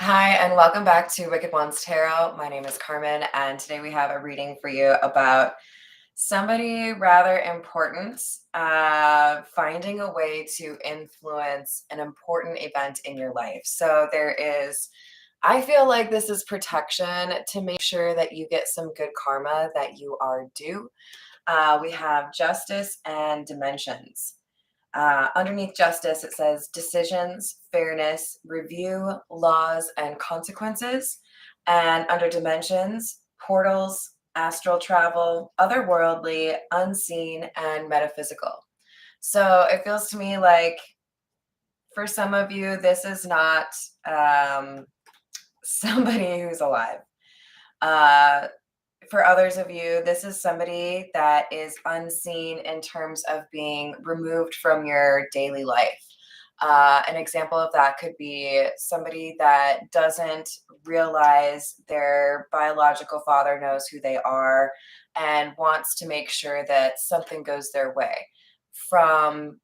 Hi, and welcome back to Wicked Ones Tarot. My name is Carmen, and today we have a reading for you about somebody rather important finding a way to influence an important event in your life. So I feel like this is protection to make sure that you get some good karma that you are due. We have justice and dimensions. Underneath justice, it says decisions, fairness, review, laws, and consequences. And under dimensions, portals, astral travel, otherworldly, unseen, and metaphysical. So it feels to me like for some of you, this is not somebody who's alive. Uh, for others of you, this is somebody that is unseen in terms of being removed from your daily life. An example of that could be somebody that doesn't realize their biological father knows who they are and wants to make sure that something goes their way from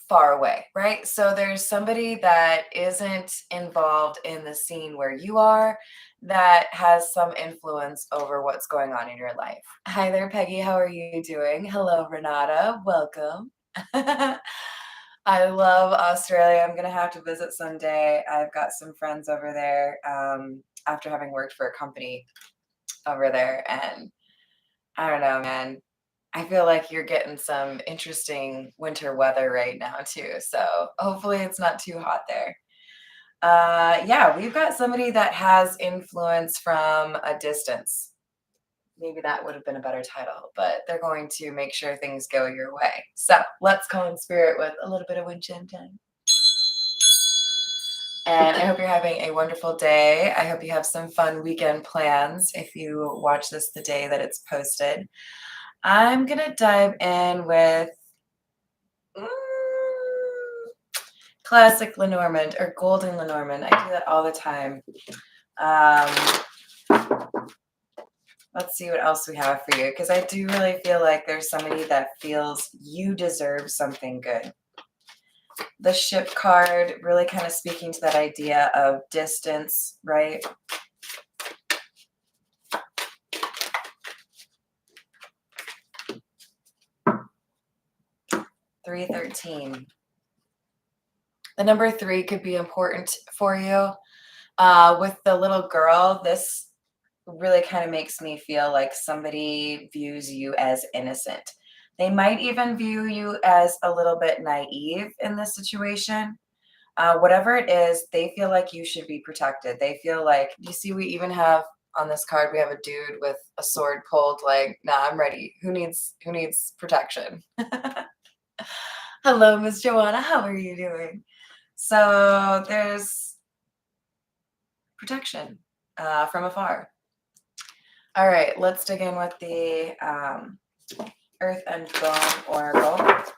far away, right? So there's somebody that isn't involved in the scene where you are that has some influence over what's going on in your life. Hi there, Peggy. How are you doing? Hello, Renata. Welcome. I love Australia. I'm going to have to visit someday. I've got some friends over there after having worked for a company over there. And I don't know, man. I feel like you're getting some interesting winter weather right now too. So hopefully it's not too hot there. Yeah, we've got somebody that has influence from a distance. Maybe that would have been a better title, but they're going to make sure things go your way. So let's call in spirit with a little bit of wind chime time. And I hope you're having a wonderful day. I hope you have some fun weekend plans if you watch this the day that it's posted. I'm going to dive in with classic Lenormand or golden Lenormand. I do that all the time. Let's see what else we have for you, because I do really feel like there's somebody that feels you deserve something good. The Ship card really kind of speaking to that idea of distance, right? $313. The number 3 could be important for you. With the little girl, this really kind of makes me feel like somebody views you as innocent. They might even view you as a little bit naive in this situation. Whatever it is, they feel like you should be protected. They feel like, you see, we even have on this card, we have a dude with a sword pulled, like, nah, I'm ready. Who needs protection? Hello, Miss Joanna. How are you doing? So there's protection from afar. All right, let's dig in with the Earth and Bone Oracle.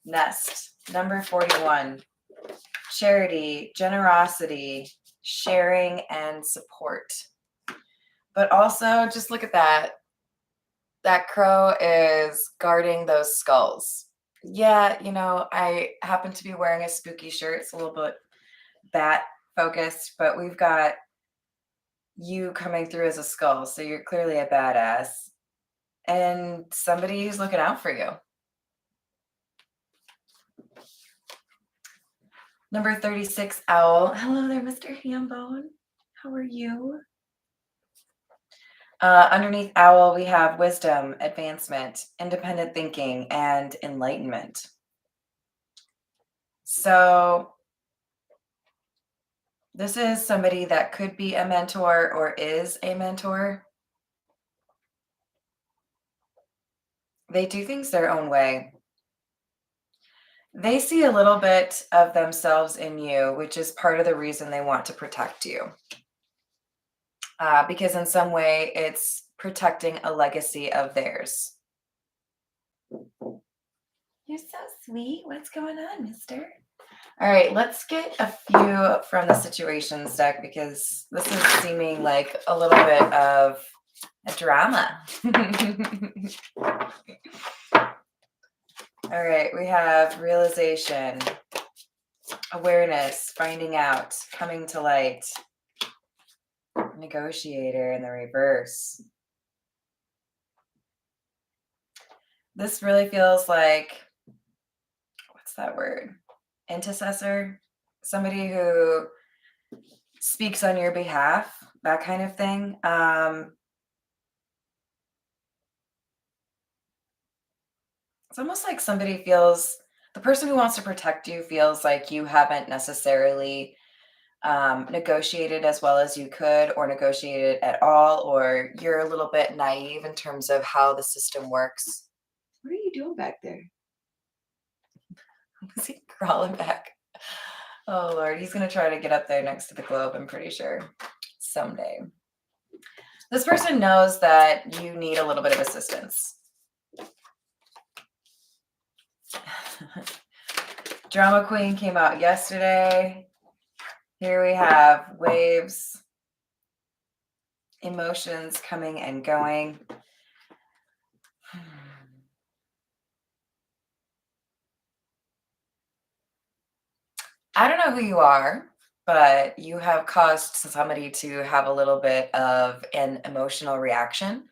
Nest, number 41. Charity, generosity, sharing, and support. But also, just look at that. That crow is guarding those skulls. Yeah, I happen to be wearing a spooky shirt. It's a little bit bat focused, but we've got you coming through as a skull. So you're clearly a badass and somebody who's looking out for you. Number 36, Owl. Hello there, Mr. Hambone. How are you? Underneath Owl, we have wisdom, advancement, independent thinking, and enlightenment. So this is somebody that could be a mentor or is a mentor. They do things their own way. They see a little bit of themselves in you, which is part of the reason they want to protect you. Because in some way, it's protecting a legacy of theirs. You're so sweet. What's going on, mister? All right, let's get a few from the situations deck, because this is seeming like a little bit of A drama. All right, we have realization, awareness, finding out, coming to light, negotiator in the reverse. This really feels like, what's that word? Intercessor? Somebody who speaks on your behalf, that kind of thing. It's almost like somebody feels, the person who wants to protect you feels like you haven't necessarily negotiated as well as you could, or negotiated at all, or you're a little bit naive in terms of how the system works. What are you doing back there? Is he crawling back? Oh Lord, he's gonna try to get up there next to the globe, I'm pretty sure, someday. This person knows that you need a little bit of assistance. Drama Queen came out yesterday. Here we have waves, emotions coming and going. I don't know who you are, but you have caused somebody to have a little bit of an emotional reaction.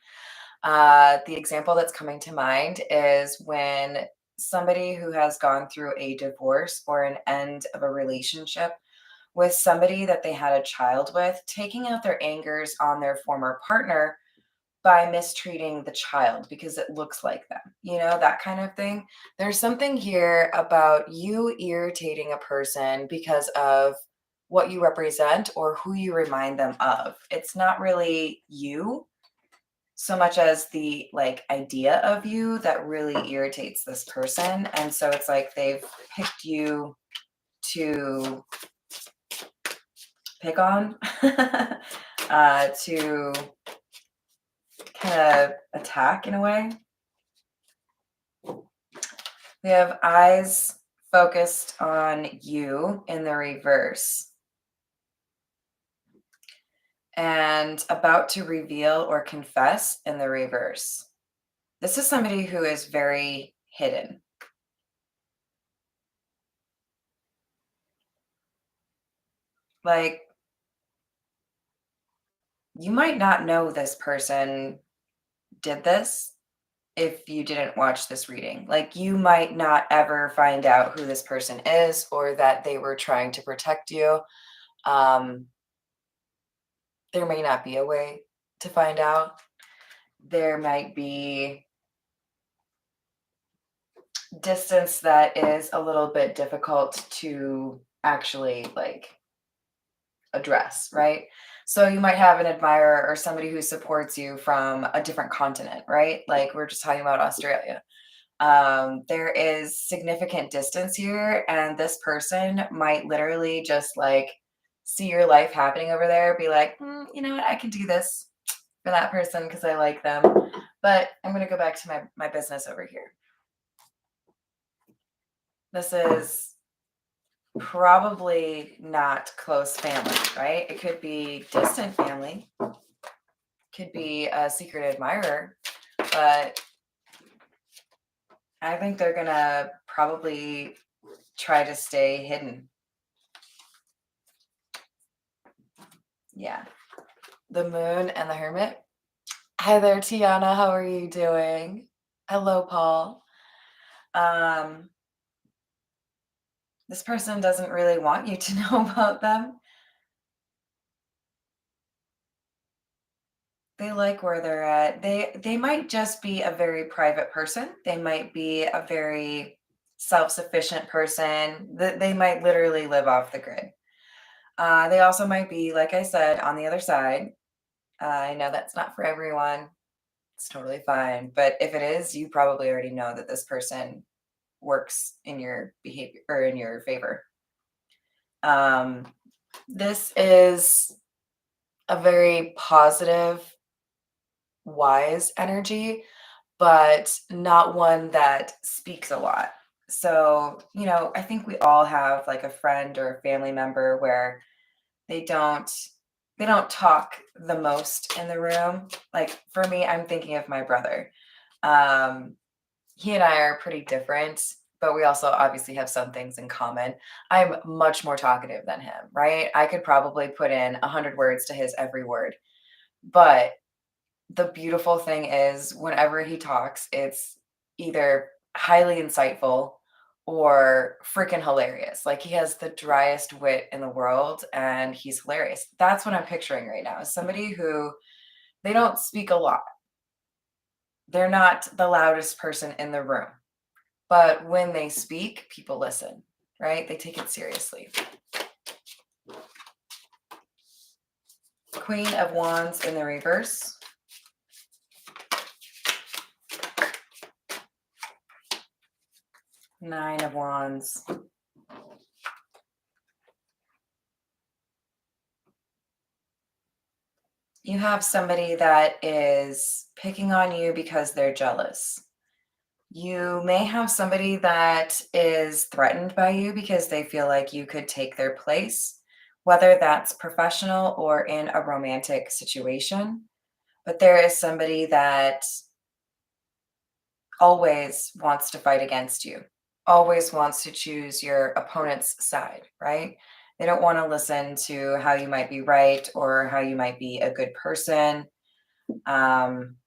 The example that's coming to mind is when somebody who has gone through a divorce or an end of a relationship with somebody that they had a child with, taking out their angers on their former partner by mistreating the child because it looks like them, that kind of thing. There's something here about you irritating a person because of what you represent or who you remind them of. It's not really you so much as the idea of you that really irritates this person. And so it's like they've picked you to pick on, to kind of attack in a way. We have eyes focused on you in the reverse, and about to reveal or confess in the reverse. This is somebody who is very hidden. Like, you might not know this person did this if you didn't watch this reading. Like, you might not ever find out who this person is or that they were trying to protect you. There may not be a way to find out. There might be distance that is a little bit difficult to actually address, right? So you might have an admirer or somebody who supports you from a different continent, right? Like we're just talking about Australia. There is significant distance here, and this person might literally just see your life happening over there, be like, you know what, I can do this for that person because I like them, but I'm going to go back to my business over here. This is probably not close family, right? It could be distant family, could be a secret admirer, but I think they're gonna probably try to stay hidden. Yeah. The moon and the hermit. Hi there, Tiana. How are you doing? Hello, Paul. This person doesn't really want you to know about them. They like where they're at. They might just be a very private person. They might be a very self-sufficient person. They might literally live off the grid. They also might be, like I said, on the other side. I know that's not for everyone. It's totally fine. But if it is, you probably already know that this person works in your behavior or in your favor. This is a very positive, wise energy, but not one that speaks a lot. So, I think we all have like a friend or a family member where they don't they don't talk the most in the room. Like for me, I'm thinking of my brother. Um, he and I are pretty different, but we also obviously have some things in common. I'm much more talkative than him, right? I could probably put in 100 words to his every word. But the beautiful thing is, whenever he talks, it's either highly insightful or freaking hilarious. Like he has the driest wit in the world and he's hilarious. That's what I'm picturing right now. Is somebody who they don't speak a lot. They're not the loudest person in the room. But when they speak, people listen, right? They take it seriously. Queen of Wands in the reverse. Nine of Wands. You have somebody that is picking on you because they're jealous. You may have somebody that is threatened by you because they feel like you could take their place, whether that's professional or in a romantic situation. But there is somebody that always wants to fight against you, always wants to choose your opponent's side, right? They don't want to listen to how you might be right or how you might be a good person. Um,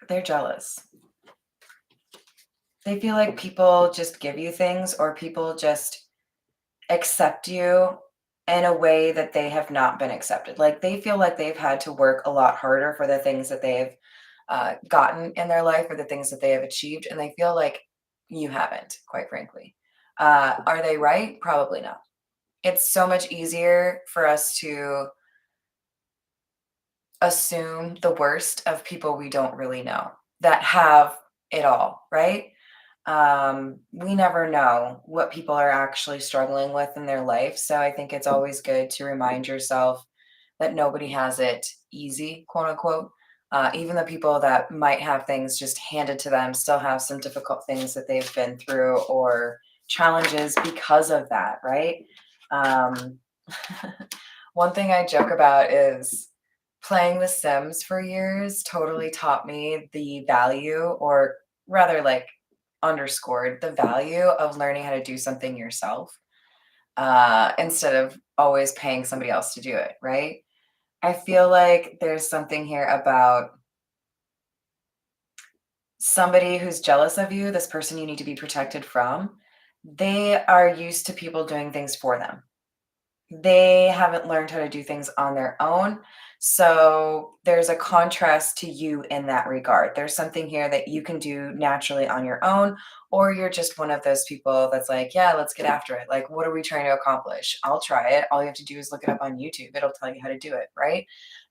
they're jealous. They feel like people just give you things or people just accept you in a way that they have not been accepted. Like they feel like they've had to work a lot harder for the things that they've gotten in their life or the things that they have achieved. And they feel like you haven't, quite frankly. Are they right? Probably not. It's so much easier for us to assume the worst of people we don't really know that have it all, right? We never know what people are actually struggling with in their life. So I think it's always good to remind yourself that nobody has it easy, quote unquote. Even the people that might have things just handed to them still have some difficult things that they've been through or challenges because of that, right? Um, one thing I joke about is playing The Sims for years totally taught me the value, or rather, like, underscored the value of learning how to do something yourself instead of always paying somebody else to do it, right? I feel like there's something here about somebody who's jealous of you, this person you need to be protected from. They are used to people doing things for them. They haven't learned how to do things on their own. So there's a contrast to you in that regard. There's something here that you can do naturally on your own, or you're just one of those people that's like, yeah, let's get after it. Like, what are we trying to accomplish? I'll try it. All you have to do is look it up on YouTube. It'll tell you how to do it, right?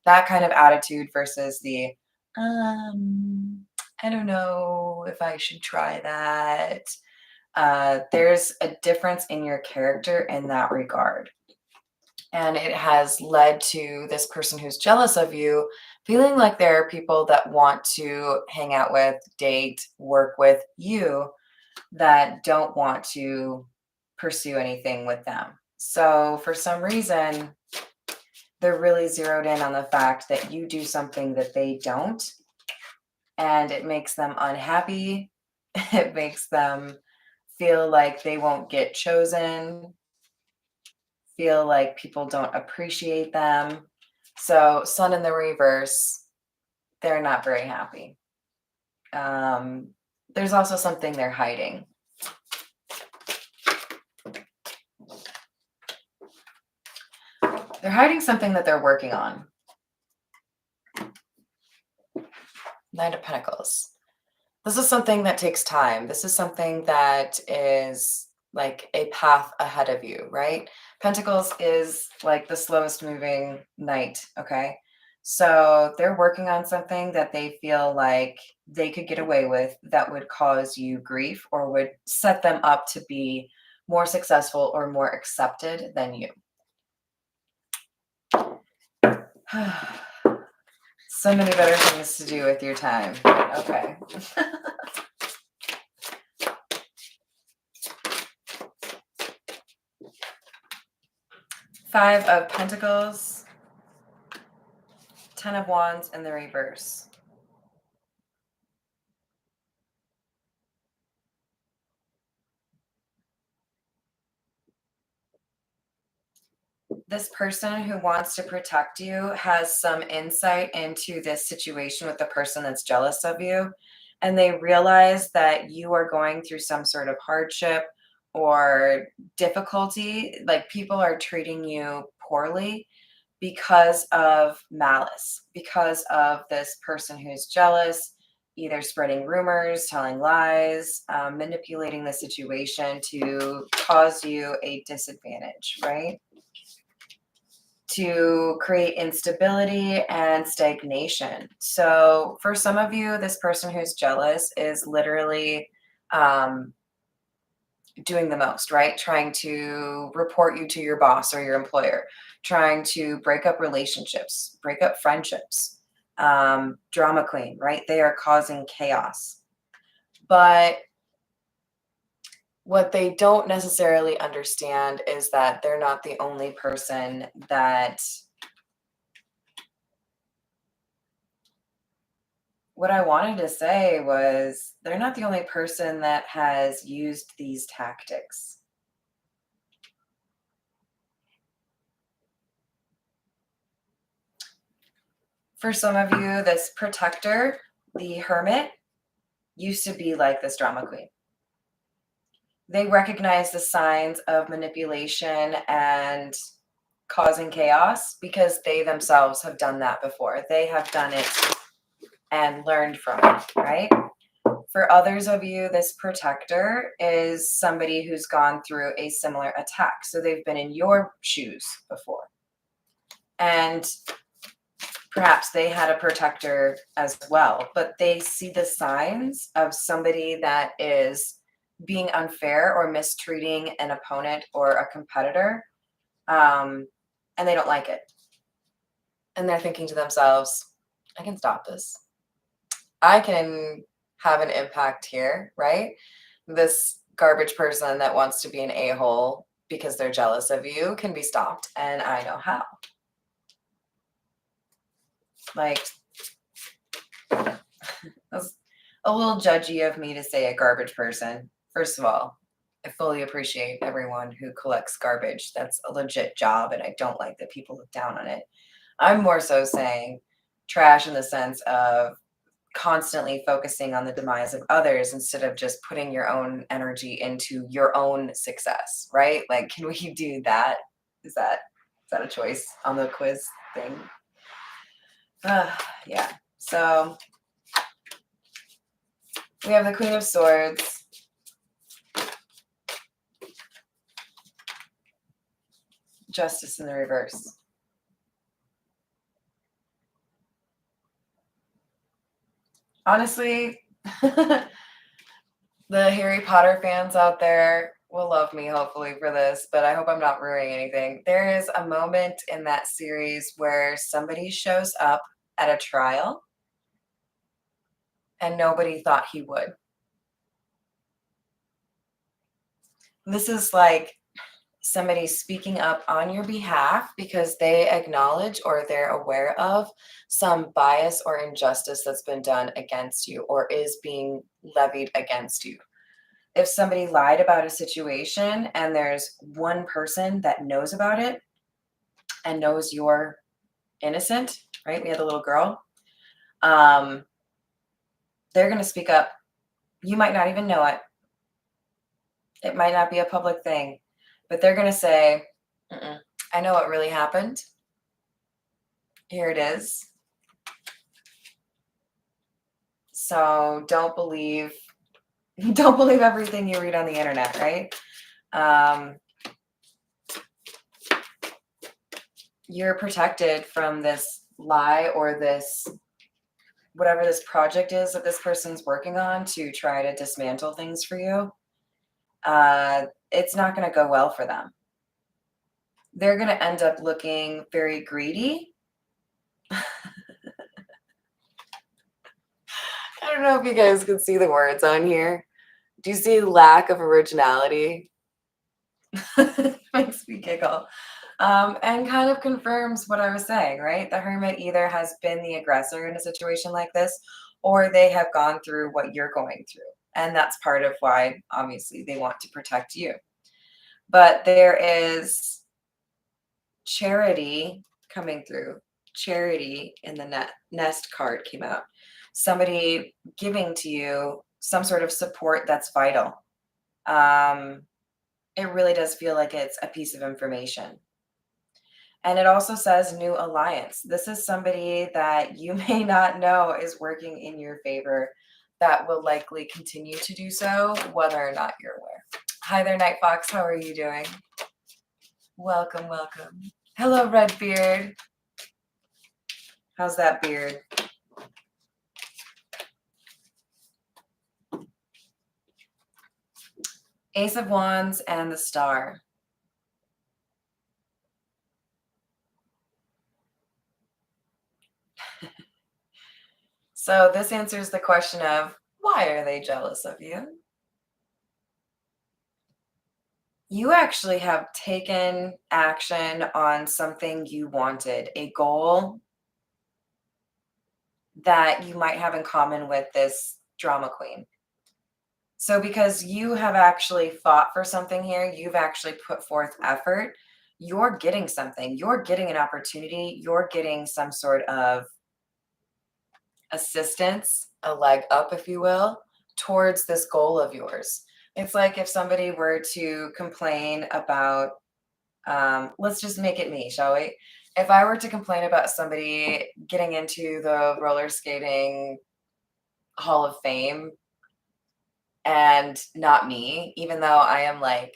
That kind of attitude versus the, um, I don't know if I should try that. There's a difference in your character in that regard. And it has led to this person who's jealous of you feeling like there are people that want to hang out with, date, work with you that don't want to pursue anything with them. So for some reason, they're really zeroed in on the fact that you do something that they don't, and it makes them unhappy. It makes them feel like they won't get chosen, feel like people don't appreciate them. So, Sun in the reverse, they're not very happy. Um, there's also something they're hiding. They're hiding something that they're working on. Nine of Pentacles. This is something that takes time. This is something that is like a path ahead of you, right? Pentacles is like the slowest moving knight, okay? So they're working on something that they feel like they could get away with that would cause you grief or would set them up to be more successful or more accepted than you. So many better things to do with your time. Okay. Five of Pentacles, Ten of Wands in the reverse. This person who wants to protect you has some insight into this situation with the person that's jealous of you. And they realize that you are going through some sort of hardship or difficulty. Like people are treating you poorly because of malice, because of this person who's jealous, either spreading rumors, telling lies, manipulating the situation to cause you a disadvantage, right? To create instability and stagnation. So, for some of you, this person who's jealous is literally doing the most, right? Trying to report you to your boss or your employer, trying to break up relationships, break up friendships. Drama queen, right? They are causing chaos. But what they don't necessarily understand is that they're not the only person that what I wanted to say was they're not the only person that has used these tactics. For some of you, this protector, the hermit, used to be like this drama queen. They recognize the signs of manipulation and causing chaos because they themselves have done that before. They have done it and learned from it, right? For others of you, this protector is somebody who's gone through a similar attack. So they've been in your shoes before. And perhaps they had a protector as well, but they see the signs of somebody that is being unfair or mistreating an opponent or a competitor, and they don't like it. And they're thinking to themselves, I can stop this. I can have an impact here, right? This garbage person that wants to be an a-hole because they're jealous of you can be stopped, and I know how. Like, that's a little judgy of me to say a garbage person. First of all, I fully appreciate everyone who collects garbage. That's a legit job, and I don't like that people look down on it. I'm more so saying trash in the sense of constantly focusing on the demise of others instead of just putting your own energy into your own success, right? Like, can we do that? Is that a choice on the quiz thing? Yeah. So we have the Queen of Swords, Justice in the reverse. Honestly, the Harry Potter fans out there will love me, hopefully, for this, but I hope I'm not ruining anything. There is a moment in that series where somebody shows up at a trial and nobody thought he would. This is like somebody speaking up on your behalf because they acknowledge or they're aware of some bias or injustice that's been done against you or is being levied against you. If somebody lied about a situation and there's one person that knows about it and knows you're innocent, right? We had a little girl. They're going to speak up. You might not even know it. It might not be a public thing, but they're going to say, I know what really happened. Here it is. So don't believe everything you read on the internet, right? You're protected from this lie or this whatever this project is that this person's working on to try to dismantle things for you. It's not going to go well for them. They're going to end up looking very greedy. I don't know if you guys can see the words on here. Do you see lack of originality? Makes me giggle. And kind of confirms what I was saying, right? The hermit either has been the aggressor in a situation like this, or they have gone through what you're going through. And that's part of why, obviously, they want to protect you. But there is charity coming through. Charity in the nest card came out. Somebody giving to you some sort of support that's vital. Um, it really does feel like it's a piece of information. And it also says new alliance. This is somebody that you may not know is working in your favor that will likely continue to do so, whether or not you're aware. Hi there, Night Fox. How are you doing? Welcome, welcome. Hello, Redbeard. How's that beard? Ace of Wands and the Star. So this answers the question of, why are they jealous of you? You actually have taken action on something you wanted, a goal that you might have in common with this drama queen. So because you have actually fought for something here, you've actually put forth effort, you're getting something, you're getting an opportunity, you're getting some sort of assistance, a leg up, if you will, towards this goal of yours. It's like if somebody were to complain about, let's just make it me, shall we? If I were to complain about somebody getting into the roller skating Hall of Fame and not me, even though I am like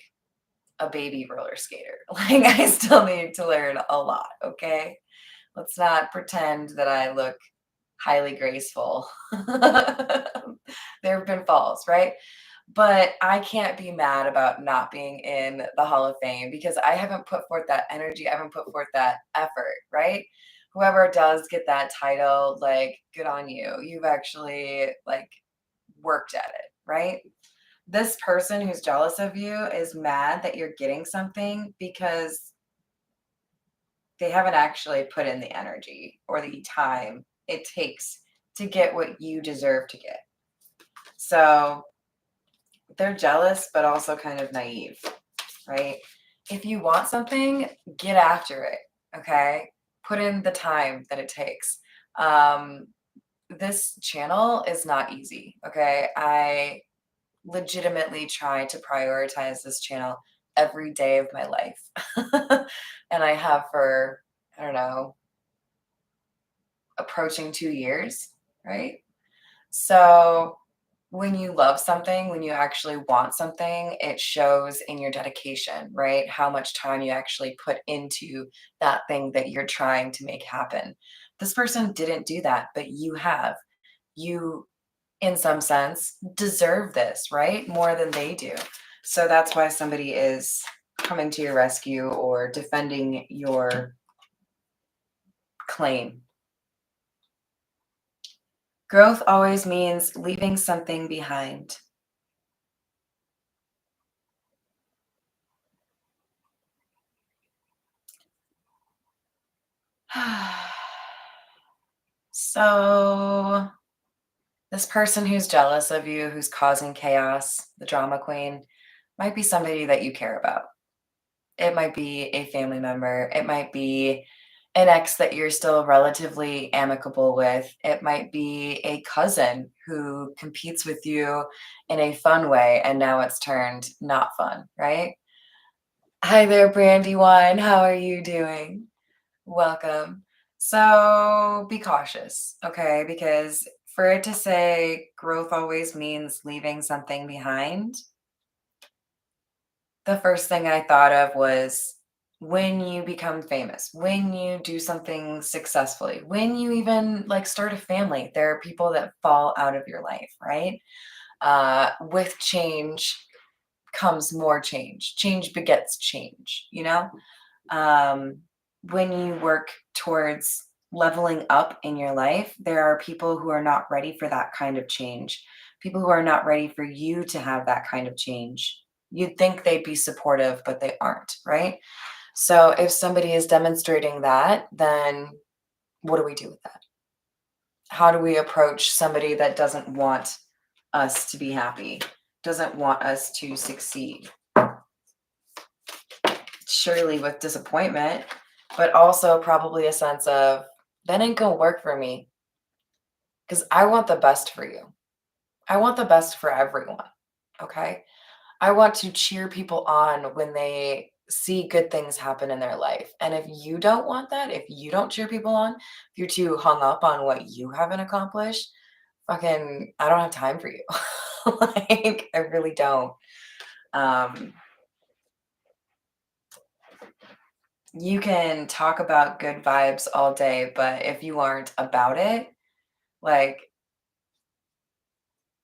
a baby roller skater, like I still need to learn a lot, okay? Let's not pretend that I look highly graceful. There have been falls, right? But I can't be mad about not being in the Hall of Fame because I haven't put forth that energy, I haven't put forth that effort, right? Whoever does get that title, like, good on you. You've actually like worked at it, right? This person who's jealous of you is mad that you're getting something because they haven't actually put in the energy or the time it takes to get what you deserve to get. So they're jealous, but also kind of naive, right? If you want something, get after it, okay? Put in the time that it takes. This channel is not easy, okay? I legitimately try to prioritize this channel every day of my life. And I have for, I don't know, approaching 2 years, right? So when you love something, when you actually want something, it shows in your dedication, right? How much time you actually put into that thing that you're trying to make happen. This person didn't do that, but you have. You, in some sense, deserve this, right? More than they do. So that's why somebody is coming to your rescue or defending your claim. Growth always means leaving something behind. So, this person who's jealous of you, who's causing chaos, the drama queen, might be somebody that you care about. It might be a family member. It might be an ex that you're still relatively amicable with. It might be a cousin who competes with you in a fun way, and now it's turned not fun, right? Hi there, Brandywine. How are you doing? Welcome. So be cautious, okay? Because for it to say growth always means leaving something behind, the first thing I thought of was when you become famous, when you do something successfully, when you even like start a family, there are people that fall out of your life, right? With change comes more change. Change begets change, you know? um, when you work towards leveling up in your life, there are people who are not ready for that kind of change, people who are not ready for you to have that kind of change. You'd think they'd be supportive, but they aren't, right? So if somebody is demonstrating that, then what do we do with that? How do we approach somebody that doesn't want us to be happy, doesn't want us to succeed? Surely with disappointment, but also probably a sense of, that ain't gonna work for me because I want the best for you. I want the best for everyone. Okay. I want to cheer people on when they see good things happen in their life. And if you don't want that, if you don't cheer people on, if you're too hung up on what you haven't accomplished, fucking, I don't have time for you. Like, I really don't. Um, you can talk about good vibes all day, but if you aren't about it, like,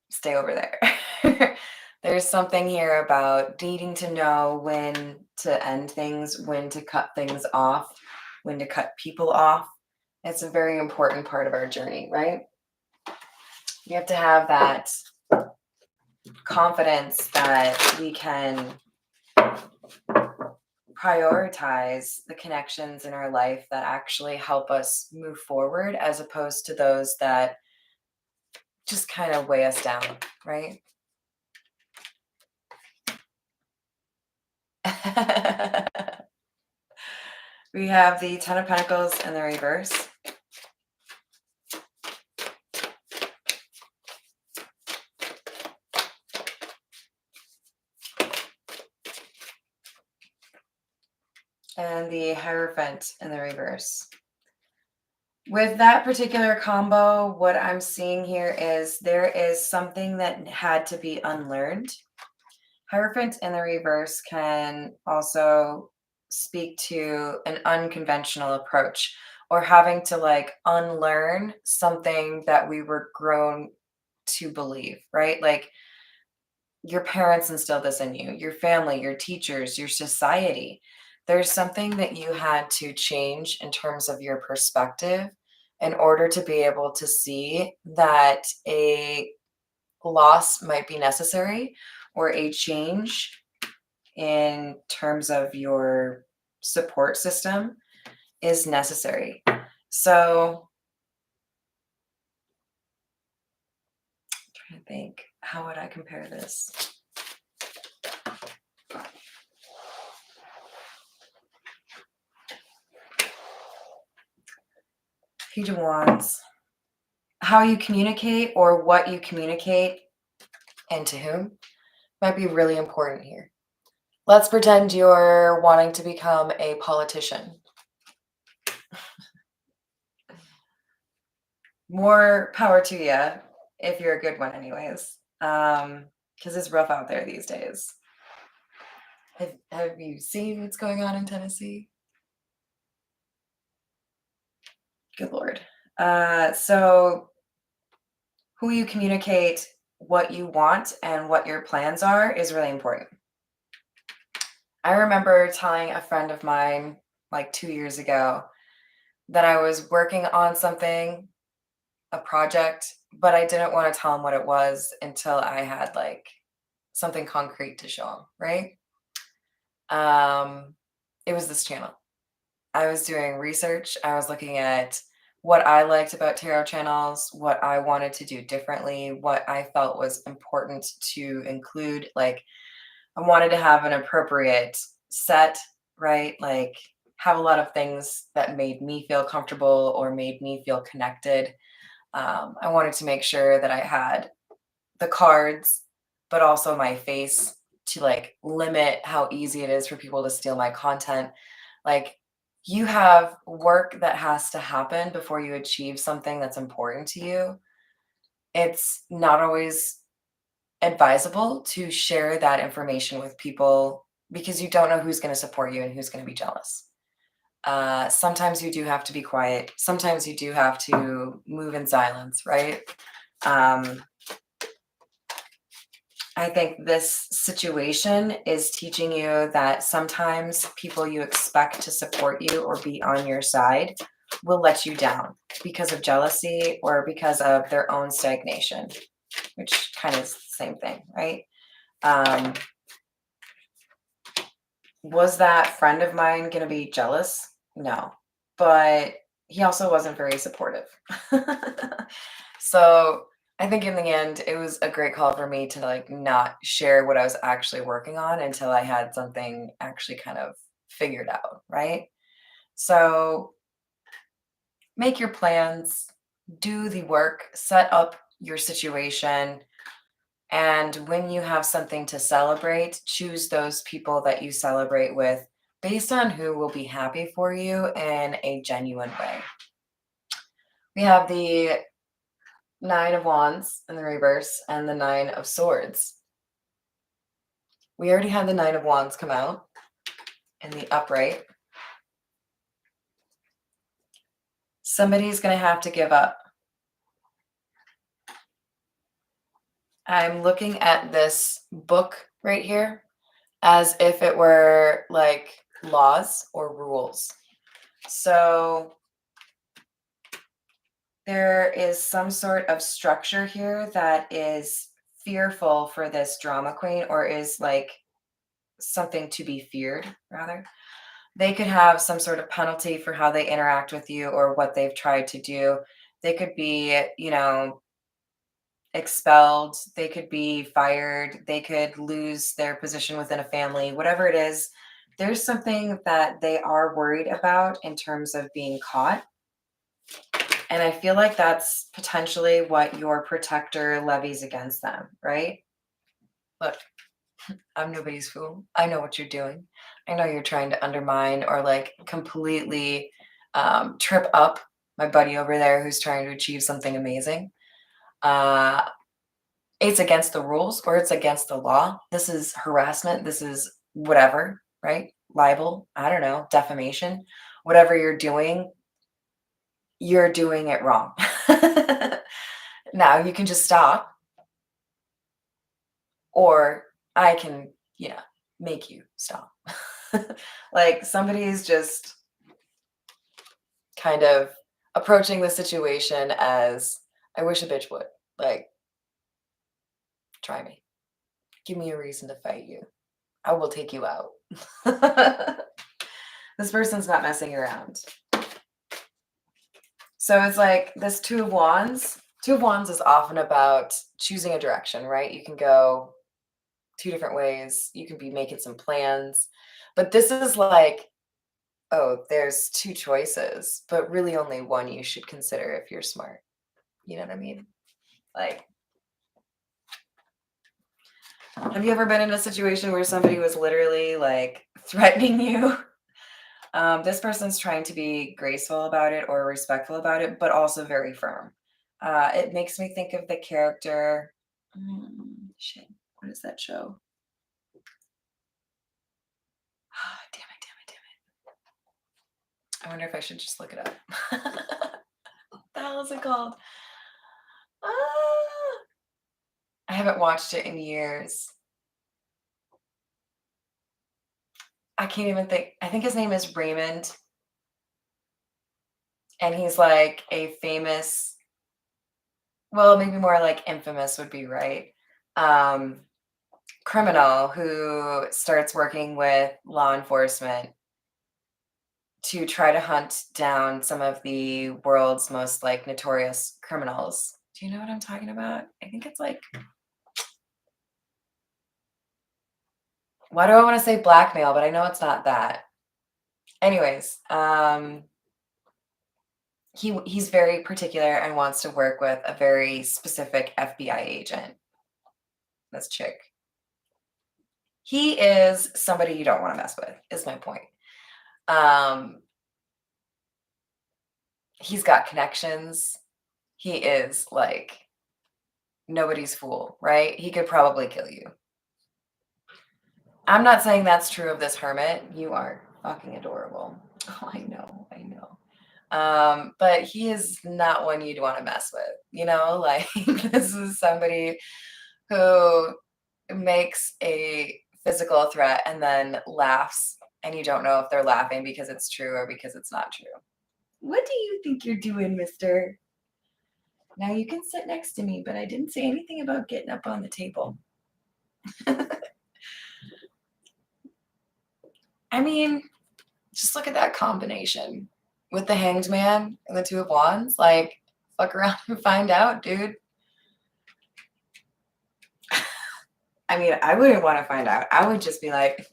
stay over there. There's something here about needing to know when to end things, when to cut things off, when to cut people off. It's a very important part of our journey, right? You have to have that confidence that we can prioritize the connections in our life that actually help us move forward, as opposed to those that just kind of weigh us down, right? We have the Ten of Pentacles in the reverse. And the Hierophant in the reverse. With that particular combo, what I'm seeing here is there is something that had to be unlearned. Hierophant in the reverse can also speak to an unconventional approach, or having to like unlearn something that we were grown to believe, right? Like, your parents instilled this in you, your family, your teachers, your society. There's something that you had to change in terms of your perspective in order to be able to see that a loss might be necessary, or a change in terms of your support system is necessary. So, I'm trying to think, how would I compare this? Page of Wands. How you communicate, or what you communicate and to whom, might be really important here. Let's pretend you're wanting to become a politician. More power to you if you're a good one, anyways. Because it's rough out there these days. Have you seen what's going on in Tennessee? Good Lord. So who you communicate what you want and what your plans are is really important. I remember telling a friend of mine like 2 years ago that I was working on something, a project, but I didn't want to tell him what it was until I had like something concrete to show him, right? It was this channel. I was doing research. I was looking at what I liked about tarot channels, what I wanted to do differently, what I felt was important to include. Like, I wanted to have an appropriate set, right? Like, have a lot of things that made me feel comfortable or made me feel connected. I wanted to make sure that I had the cards, but also my face, to like limit how easy it is for people to steal my content. Like, you have work that has to happen before you achieve something that's important to you. It's not always advisable to share that information with people, because you don't know who's going to support you and who's going to be jealous. Sometimes you do have to be quiet. Sometimes you do have to move in silence, right? I think this situation is teaching you that sometimes people you expect to support you or be on your side will let you down because of jealousy or because of their own stagnation, which kind of is the same thing, right? Um, Was that friend of mine going to be jealous? No. But he also wasn't very supportive. So I think in the end, it was a great call for me to like not share what I was actually working on until I had something actually kind of figured out, right? So make your plans, do the work, set up your situation. And when you have something to celebrate, choose those people that you celebrate with based on who will be happy for you in a genuine way. We have the Nine of Wands in the reverse and the Nine of Swords. We already had the Nine of Wands come out in the upright. Somebody's going to have to give up. I'm looking at this book right here as if it were like laws or rules. So there is some sort of structure here that is fearful for this drama queen, or is like something to be feared, rather. They could have some sort of penalty for how they interact with you or what they've tried to do. They could be, expelled. They could be fired. They could lose their position within a family, whatever it is. There's something that they are worried about in terms of being caught. And I feel like that's potentially what your protector levies against them, right? Look, I'm nobody's fool. I know what you're doing. I know you're trying to undermine or like completely trip up my buddy over there who's trying to achieve something amazing. Uh, it's against the rules or it's against the law. This is harassment. This is whatever, right? Libel. I don't know. Defamation. Whatever you're doing it wrong. Now you can just stop, or I can, make you stop. Like somebody's just kind of approaching the situation as I wish a bitch would. Like, try me. Give me a reason to fight you. I will take you out. This person's not messing around. So it's like this Two of Wands. Two of Wands is often about choosing a direction, right? You can go two different ways. You can be making some plans. But this is like, oh, there's two choices, but really only one you should consider if you're smart. You know what I mean? Like, have you ever been in a situation where somebody was literally like threatening you? This person's trying to be graceful about it or respectful about it, but also very firm. It makes me think of the character. Shit, what is that show? Damn it. I wonder if I should just look it up. What the hell is it called? Ah, I haven't watched it in years. I can't even think. I think his name is Raymond. And he's like a famous, well, maybe more like infamous would be right. Um, Criminal who starts working with law enforcement to try to hunt down some of the world's most like notorious criminals. Do you know what I'm talking about? I think it's like, why do I want to say blackmail, but I know it's not that. Anyways, he's very particular and wants to work with a very specific FBI agent. This chick. He is somebody you don't want to mess with, is my point. He's got connections. He is like nobody's fool, right? He could probably kill you. I'm not saying that's true of this hermit. You are fucking adorable. Oh, I know. But he is not one you'd want to mess with, like this is somebody who makes a physical threat and then laughs, and you don't know if they're laughing because it's true or because it's not true. What do you think you're doing, mister? Now you can sit next to me, but I didn't say anything about getting up on the table. I mean, just look at that combination with the Hanged Man and the Two of Wands. Like, fuck around and find out, dude. I mean, I wouldn't want to find out. I would just be like,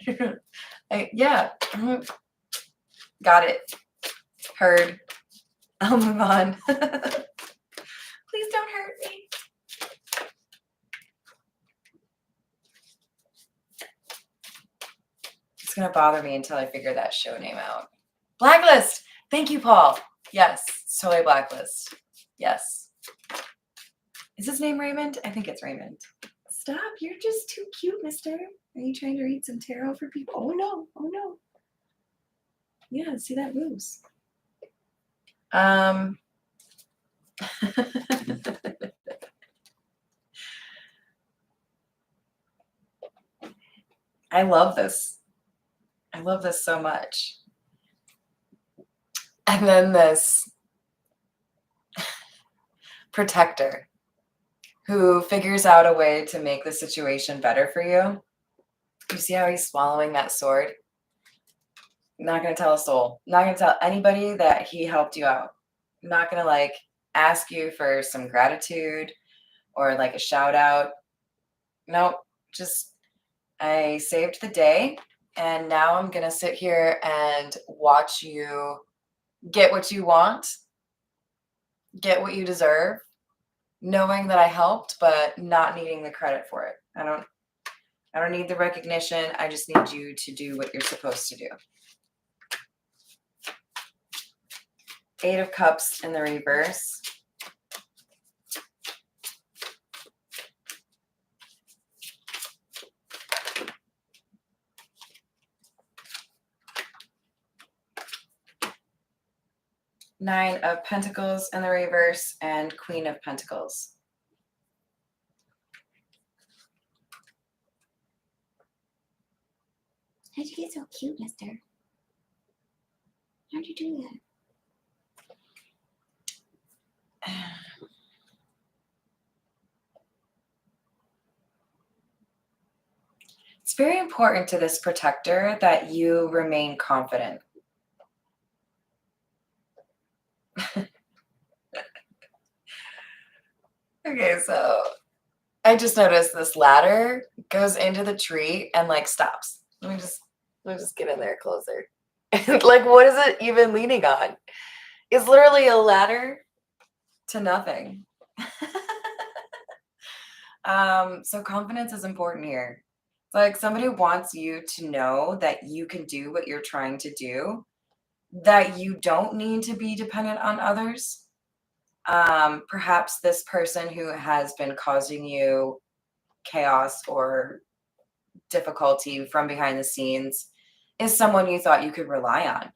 yeah, got it. Heard. I'll move on. Please don't hurt me. It's going to bother me until I figure that show name out. Blacklist. Thank you, Paul. Yes, it's totally Blacklist. Yes. Is his name Raymond? I think it's Raymond. Stop. You're just too cute, mister. Are you trying to read some tarot for people? Oh, no. Oh, no. Yeah, see, that moves. I love this. I love this so much. And then this protector who figures out a way to make the situation better for you. You see how he's swallowing that sword? Not going to tell a soul. Not going to tell anybody that he helped you out. Not going to like ask you for some gratitude or like a shout out. Nope. Just I saved the day and now I'm going to sit here and watch you get what you want, get what you deserve, knowing that I helped, but not needing the credit for it. I don't need the recognition. I just need you to do what you're supposed to do. 8 of Cups in the reverse. Nine of Pentacles in the reverse and Queen of Pentacles. How'd you get so cute, mister? How'd you do that? It's very important to this protector that you remain confident. Okay, so I just noticed this ladder goes into the tree and like stops. Let me just get in there closer. Like, what is it even leaning on? It's literally a ladder to nothing. So confidence is important here. It's like somebody wants you to know that you can do what you're trying to do, that you don't need to be dependent on others. Perhaps this person who has been causing you chaos or difficulty from behind the scenes is someone you thought you could rely on.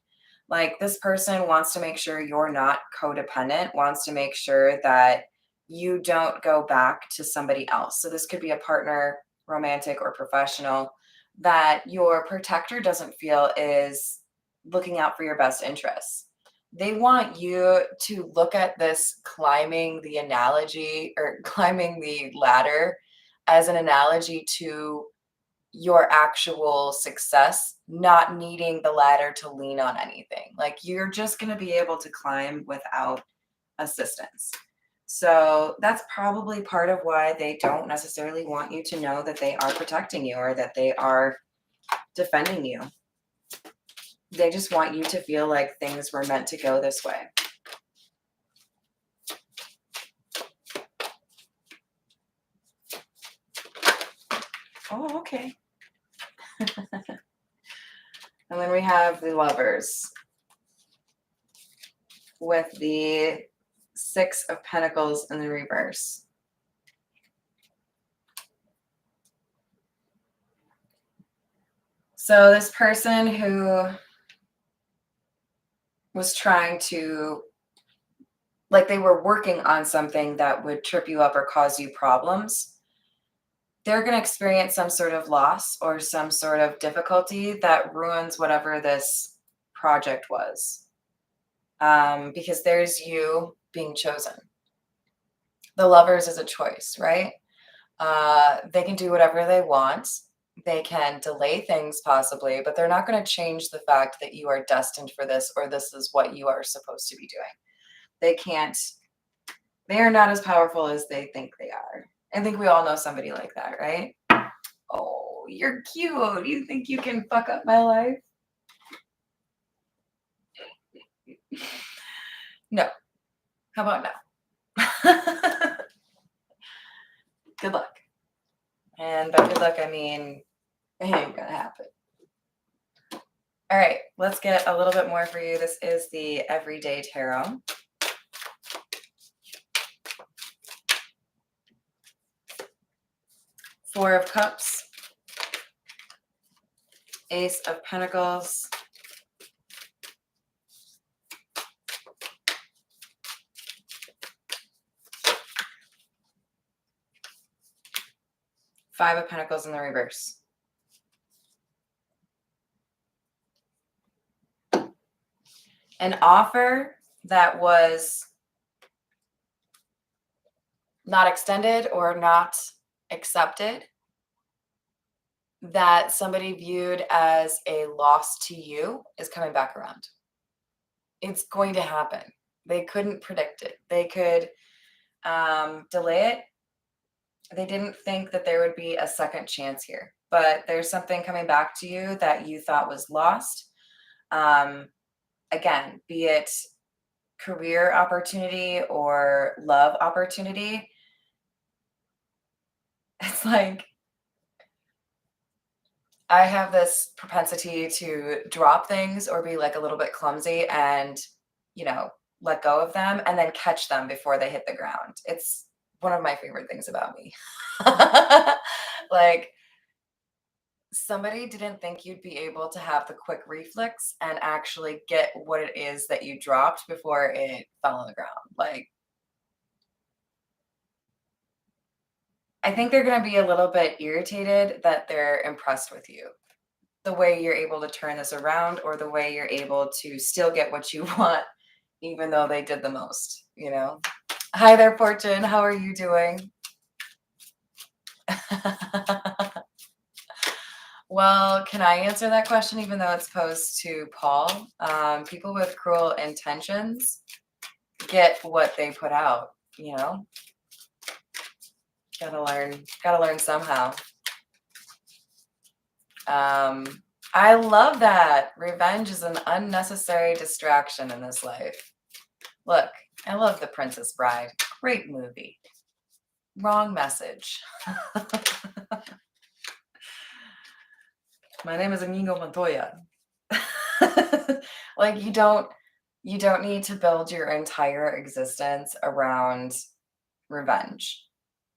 Like this person wants to make sure you're not codependent, wants to make sure that you don't go back to somebody else. So this could be a partner, romantic or professional, that your protector doesn't feel is looking out for your best interests. They want you to look at this climbing the analogy or climbing the ladder as an analogy to your actual success, not needing the ladder to lean on anything. Like you're just going to be able to climb without assistance. So that's probably part of why they don't necessarily want you to know that they are protecting you or that they are defending you. They just want you to feel like things were meant to go this way. Oh, okay. And then we have the Lovers with the 6 of Pentacles in the reverse. So this person who was trying to, like they were working on something that would trip you up or cause you problems, they're going to experience some sort of loss or some sort of difficulty that ruins whatever this project was. Because there's you being chosen. The Lovers is a choice, right? They can do whatever they want. They can delay things possibly, but they're not going to change the fact that you are destined for this or this is what you are supposed to be doing. They can't, they are not as powerful as they think they are. I think we all know somebody like that, right? Oh, you're cute. You think you can fuck up my life? No. How about no? Good luck. And by good luck, I mean, it ain't gonna happen. All right, let's get a little bit more for you. This is the Everyday Tarot. Four of Cups, Ace of Pentacles, Five of Pentacles in the reverse. An offer that was not extended or not accepted, that somebody viewed as a loss to you, is coming back around. It's going to happen. They couldn't predict it. They could delay it. They didn't think that there would be a second chance here, but there's something coming back to you that you thought was lost. Again, be it career opportunity or love opportunity. It's like, I have this propensity to drop things or be like a little bit clumsy and, you know, let go of them and then catch them before they hit the ground. It's one of my favorite things about me. Like, somebody didn't think you'd be able to have the quick reflex and actually get what it is that you dropped before it fell on the ground. Like, I think they're going to be a little bit irritated that they're impressed with you. The way you're able to turn this around or the way you're able to still get what you want, even though they did the most, you know? Hi there, Fortune. How are you doing? Well, can I answer that question even though it's posed to Paul? People with cruel intentions get what they put out, you know? Gotta learn somehow. I love that. Revenge is an unnecessary distraction in this life. Look, I love The Princess Bride. Great movie. Wrong message. My name is Inigo Montoya. Like, you don't need to build your entire existence around revenge.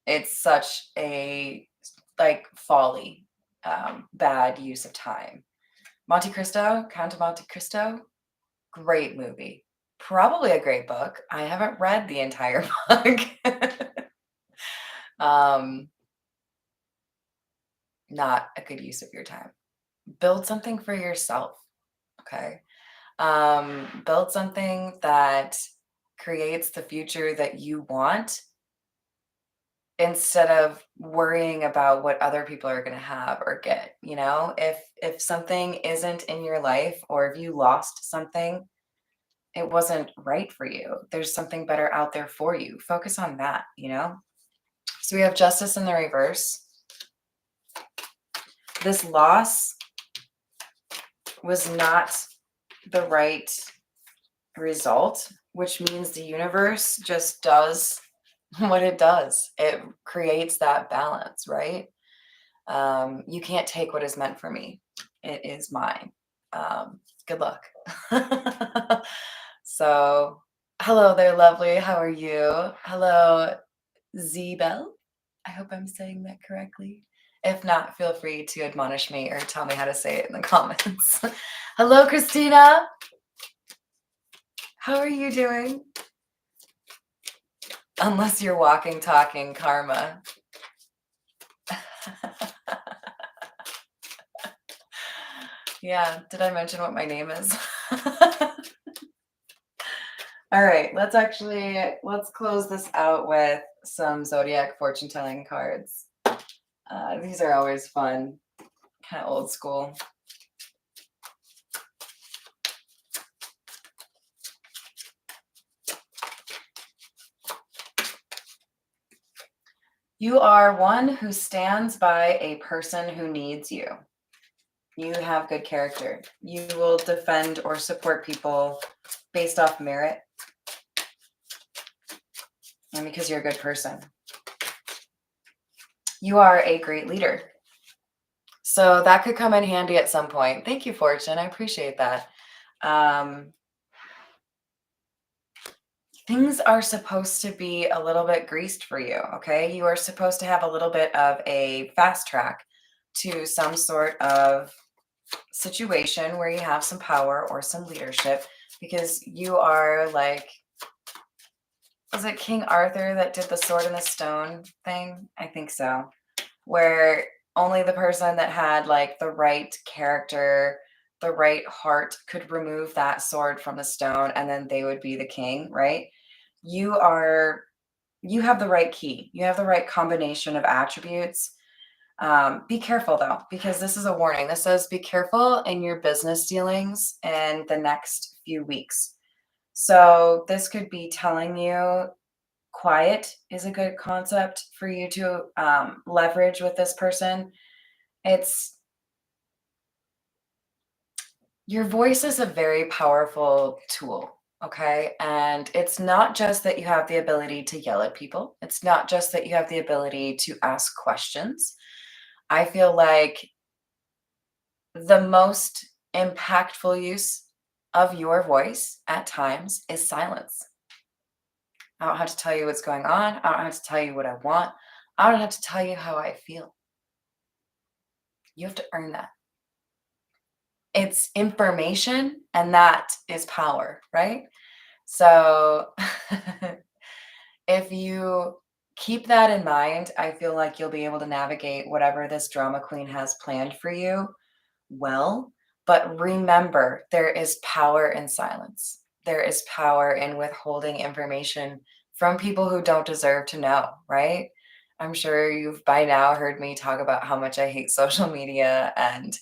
It's such a folly, bad use of time. Monte Cristo, Count of Monte Cristo, great movie. Probably a great book. I haven't read the entire book. Not a good use of your time. Build something for yourself, okay? Build something that creates the future that you want instead of worrying about what other people are going to have or get, you know? If something isn't in your life or if you lost something, it wasn't right for you. There's something better out there for you. Focus on that, you know? So we have Justice in the reverse. This loss was not the right result, which means the universe just does what it does. It creates that balance, right? You can't take what is meant for me. It is mine. Good luck. So, hello there, lovely. How are you? Hello, Zebel. I hope I'm saying that correctly. If not, feel free to admonish me or tell me how to say it in the comments. Hello, Christina. How are you doing? Unless you're walking, talking karma. Yeah, did I mention what my name is? All right, let's close this out with some zodiac fortune telling cards. These are always fun. Kind of old school. You are one who stands by a person who needs you. You have good character. You will defend or support people based off merit and because you're a good person. You are a great leader. So that could come in handy at some point. Thank you, Fortune. I appreciate that. Things are supposed to be a little bit greased for you, okay? You are supposed to have a little bit of a fast track to some sort of situation where you have some power or some leadership, because you are like, was it King Arthur that did the sword and the stone thing? I think so. Where only the person that had like the right character, the right heart could remove that sword from the stone, and then they would be the king, right? You have the right key. You have the right combination of attributes. Be careful though, because this is a warning. This says be careful in your business dealings in the next few weeks. So this could be telling you quiet is a good concept for you to leverage with this person. It's your voice is a very powerful tool. Okay. And it's not just that you have the ability to yell at people. It's not just that you have the ability to ask questions. I feel like the most impactful use of your voice at times is silence. I don't have to tell you what's going on. I don't have to tell you what I want. I don't have to tell you how I feel. You have to earn that. It's information, and that is power, right? So if you keep that in mind, I feel like you'll be able to navigate whatever this drama queen has planned for you well. But remember, there is power in silence. There is power in withholding information from people who don't deserve to know, right? I'm sure you've by now heard me talk about how much I hate social media and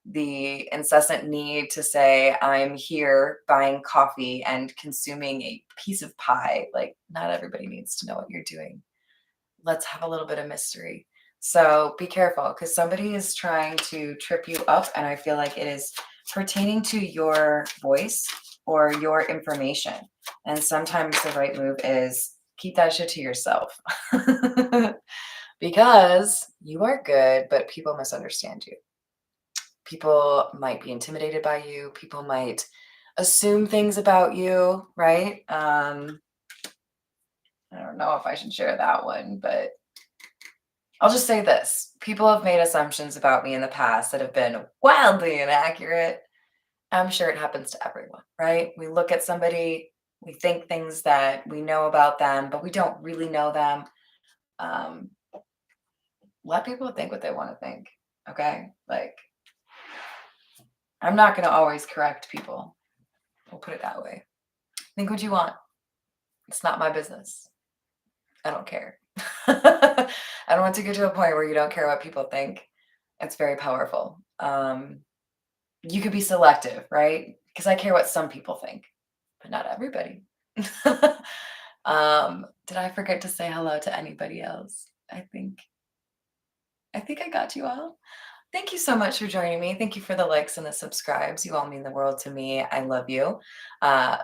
the incessant need to say, I'm here buying coffee and consuming a piece of pie. Like, not everybody needs to know what you're doing. Let's have a little bit of mystery. So be careful, because somebody is trying to trip you up, and I feel like it is pertaining to your voice or your information. And sometimes the right move is keep that shit to yourself because you are good, but people misunderstand you. People might be intimidated by you. People might assume things about you, right? I don't know if I should share that one, but I'll just say this. People have made assumptions about me in the past that have been wildly inaccurate. I'm sure it happens to everyone, right? We look at somebody, we think things that we know about them, but we don't really know them. Um, let people think what they want to think, okay? Like, I'm not going to always correct people. We'll put it that way. Think what you want. It's not my business. I don't care. I don't want to get to a point where you don't care what people think. It's very powerful. You could be selective, right? Because I care what some people think, but not everybody. Did I forget to say hello to anybody else? I think I got you all. Thank you so much for joining me. Thank you for the likes and the subscribes. You all mean the world to me. I love you.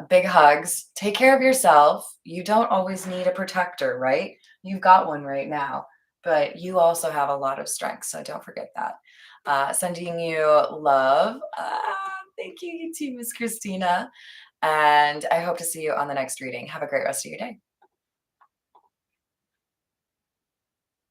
Big hugs. Take care of yourself. You don't always need a protector, right? You've got one right now, but you also have a lot of strength. So don't forget that. Sending you love. Thank you, you too, Miss Christina. And I hope to see you on the next reading. Have a great rest of your day.